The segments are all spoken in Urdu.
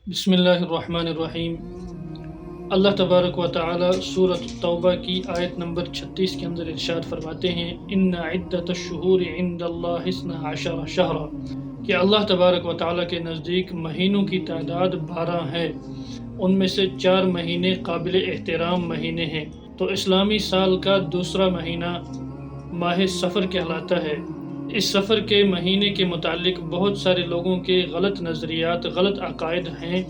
بسم اللہ الرحمن الرحیم۔ اللہ تبارک و تعالی سورۃ التوبہ کی آیت نمبر 36 کے اندر ارشاد فرماتے ہیں ان عدت الشہور عند اللہ 12 شہرا، کہ اللہ تبارک و تعالی کے نزدیک مہینوں کی تعداد 12 ہے، ان میں سے 4 مہینے قابل احترام مہینے ہیں۔ تو اسلامی سال کا دوسرا مہینہ ماہ سفر کہلاتا ہے۔ اس سفر کے مہینے کے متعلق بہت سارے لوگوں کے غلط نظریات، غلط عقائد ہیں،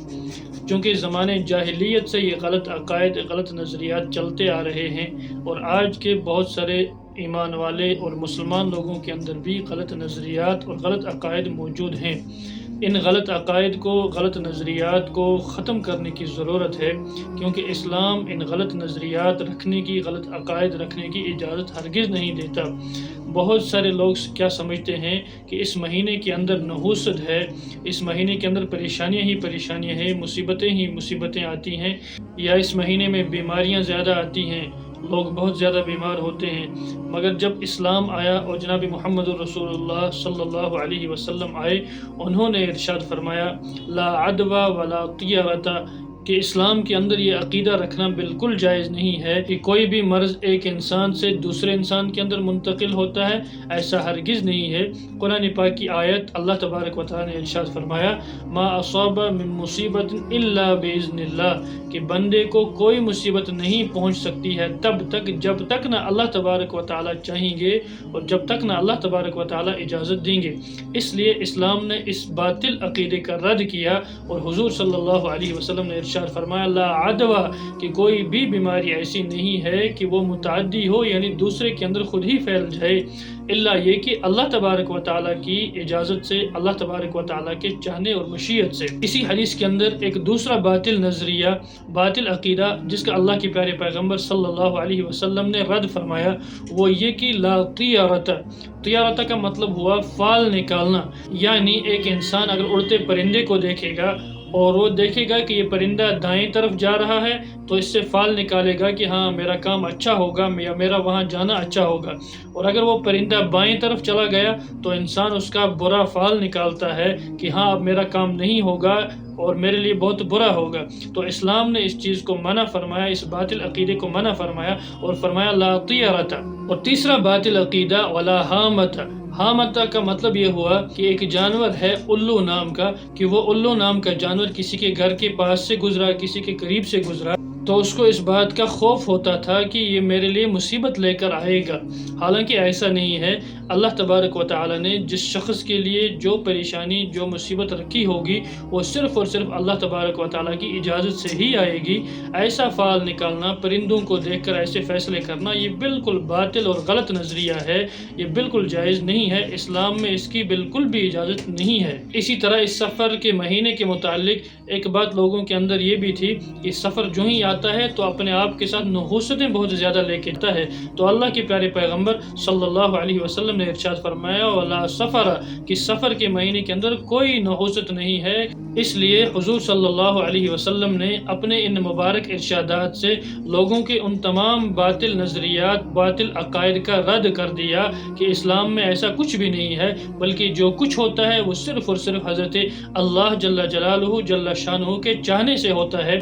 چونکہ زمانے جاہلیت سے یہ غلط عقائد، غلط نظریات چلتے آ رہے ہیں، اور آج کے بہت سارے ایمان والے اور مسلمان لوگوں کے اندر بھی غلط نظریات اور غلط عقائد موجود ہیں۔ ان غلط عقائد کو، غلط نظریات کو ختم کرنے کی ضرورت ہے، کیونکہ اسلام ان غلط نظریات رکھنے کی، غلط عقائد رکھنے کی اجازت ہرگز نہیں دیتا۔ بہت سارے لوگ کیا سمجھتے ہیں کہ اس مہینے کے اندر نحوست ہے، اس مہینے کے اندر پریشانیاں ہی پریشانیاں ہیں، مصیبتیں ہی مصیبتیں آتی ہیں، یا اس مہینے میں بیماریاں زیادہ آتی ہیں، لوگ بہت زیادہ بیمار ہوتے ہیں۔ مگر جب اسلام آیا اور جناب محمد رسول اللہ صلی اللہ علیہ وسلم آئے، انہوں نے ارشاد فرمایا لا عدوى ولا طیرۃ، کہ اسلام کے اندر یہ عقیدہ رکھنا بالکل جائز نہیں ہے کہ کوئی بھی مرض ایک انسان سے دوسرے انسان کے اندر منتقل ہوتا ہے، ایسا ہرگز نہیں ہے۔ قرآن پاک کی آیت اللہ تبارک و تعالی نے ارشاد فرمایا ما اصاب من مصیبت الا باذن اللہ، کہ بندے کو کوئی مصیبت نہیں پہنچ سکتی ہے تب تک جب تک نہ اللہ تبارک و تعالی چاہیں گے، اور جب تک نہ اللہ تبارک و تعالی اجازت دیں گے۔ اس لیے اسلام نے اس باطل عقیدے کا رد کیا، اور حضور صلی اللہ علیہ وسلم نے ارشاد فرمایا لا عدوى، کہ کوئی بھی بیماری ایسی نہیں ہے کہ وہ متعدی ہو، یعنی دوسرے کے اندر خود ہی پھیل جائے، الا یہ کہ اللہ تبارک و تعالیٰ کی اجازت سے، اللہ تبارک و تعالیٰ کے چاہنے اور مشیت سے۔ اسی حدیث کے اندر ایک دوسرا باطل نظریہ، باطل عقیدہ جس کا اللہ کے پیارے پیغمبر صلی اللہ علیہ وسلم نے رد فرمایا، وہ یہ کہ لا طیرۃ، طیرۃ کا مطلب ہوا فال نکالنا، یعنی ایک انسان اگر اڑتے پرندے کو دیکھے گا اور وہ دیکھے گا کہ یہ پرندہ دائیں طرف جا رہا ہے تو اس سے فال نکالے گا کہ ہاں میرا کام اچھا ہوگا یا میرا وہاں جانا اچھا ہوگا، اور اگر وہ پرندہ بائیں طرف چلا گیا تو انسان اس کا برا فال نکالتا ہے کہ ہاں اب میرا کام نہیں ہوگا اور میرے لیے بہت برا ہوگا۔ تو اسلام نے اس چیز کو منع فرمایا، اس باطل عقیدے کو منع فرمایا، اور فرمایا لا طیرۃ۔ اور تیسرا باطل عقیدہ ولا حامۃ، حامۃ کا مطلب یہ ہوا کہ ایک جانور ہے الو نام کا، کہ وہ الو نام کا جانور کسی کے گھر کے پاس سے گزرا، کسی کے قریب سے گزرا، تو اس کو اس بات کا خوف ہوتا تھا کہ یہ میرے لیے مصیبت لے کر آئے گا، حالانکہ ایسا نہیں ہے۔ اللہ تبارک و تعالی نے جس شخص کے لیے جو پریشانی، جو مصیبت رکھی ہوگی، وہ صرف اور صرف اللہ تبارک و تعالی کی اجازت سے ہی آئے گی۔ ایسا فال نکالنا، پرندوں کو دیکھ کر ایسے فیصلے کرنا، یہ بالکل باطل اور غلط نظریہ ہے، یہ بالکل جائز نہیں ہے، اسلام میں اس کی بالکل بھی اجازت نہیں ہے۔ اسی طرح اس سفر کے مہینے کے متعلق ایک بات لوگوں کے اندر یہ بھی تھی کہ سفر جو ہی آتا ہے تو اپنے آپ کے ساتھ نحوستیں بہت زیادہ لے کے آتا ہے، تو اللہ کے پیارے پیغمبر صلی اللہ علیہ وسلم نے ارشاد فرمایا ولا سفر، کہ سفر کے مہینے کے اندر کوئی نحوست نہیں ہے۔ اس لیے حضور صلی اللہ علیہ وسلم نے اپنے ان مبارک ارشادات سے لوگوں کے ان تمام باطل نظریات، باطل عقائد کا رد کر دیا کہ اسلام میں ایسا کچھ بھی نہیں ہے، بلکہ جو کچھ ہوتا ہے وہ صرف اور صرف حضرت اللہ جل جلالہ جل شانہ کے چاہنے سے ہوتا ہے۔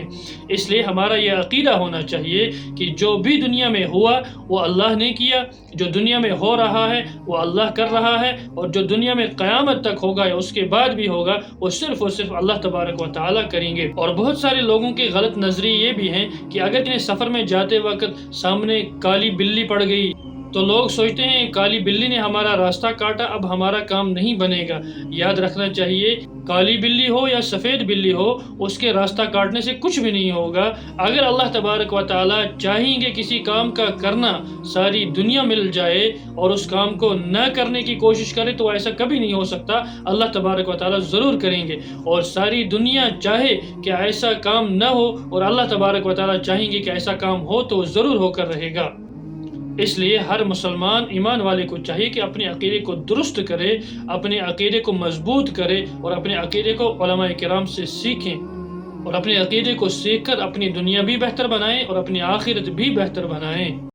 اس لیے ہمارا یہ عقیدہ ہونا چاہیے کہ جو بھی دنیا میں ہوا وہ اللہ نے کیا، جو دنیا میں ہو رہا ہے وہ اللہ کر رہا ہے، اور جو دنیا میں قیامت تک ہوگا یا اس کے بعد بھی ہوگا وہ صرف اور صرف اللہ تبارک و تعالیٰ کریں گے۔ اور بہت سارے لوگوں کے غلط نظریے یہ بھی ہیں کہ اگر انہیں سفر میں جاتے وقت سامنے کالی بلی پڑ گئی تو لوگ سوچتے ہیں کالی بلی نے ہمارا راستہ کاٹا، اب ہمارا کام نہیں بنے گا۔ یاد رکھنا چاہیے کالی بلی ہو یا سفید بلی ہو، اس کے راستہ کاٹنے سے کچھ بھی نہیں ہوگا۔ اگر اللہ تبارک و تعالیٰ چاہیں گے کسی کام کا کرنا، ساری دنیا مل جائے اور اس کام کو نہ کرنے کی کوشش کرے تو ایسا کبھی نہیں ہو سکتا، اللہ تبارک و تعالیٰ ضرور کریں گے۔ اور ساری دنیا چاہے کہ ایسا کام نہ ہو اور اللہ تبارک و تعالیٰ چاہیں گے کہ ایسا کام ہو تو ضرور ہو کر رہے گا۔ اس لیے ہر مسلمان ایمان والے کو چاہیے کہ اپنے عقیدے کو درست کرے، اپنے عقیدے کو مضبوط کرے، اور اپنے عقیدے کو علماء کرام سے سیکھیں، اور اپنے عقیدے کو سیکھ کر اپنی دنیا بھی بہتر بنائیں اور اپنی آخرت بھی بہتر بنائیں۔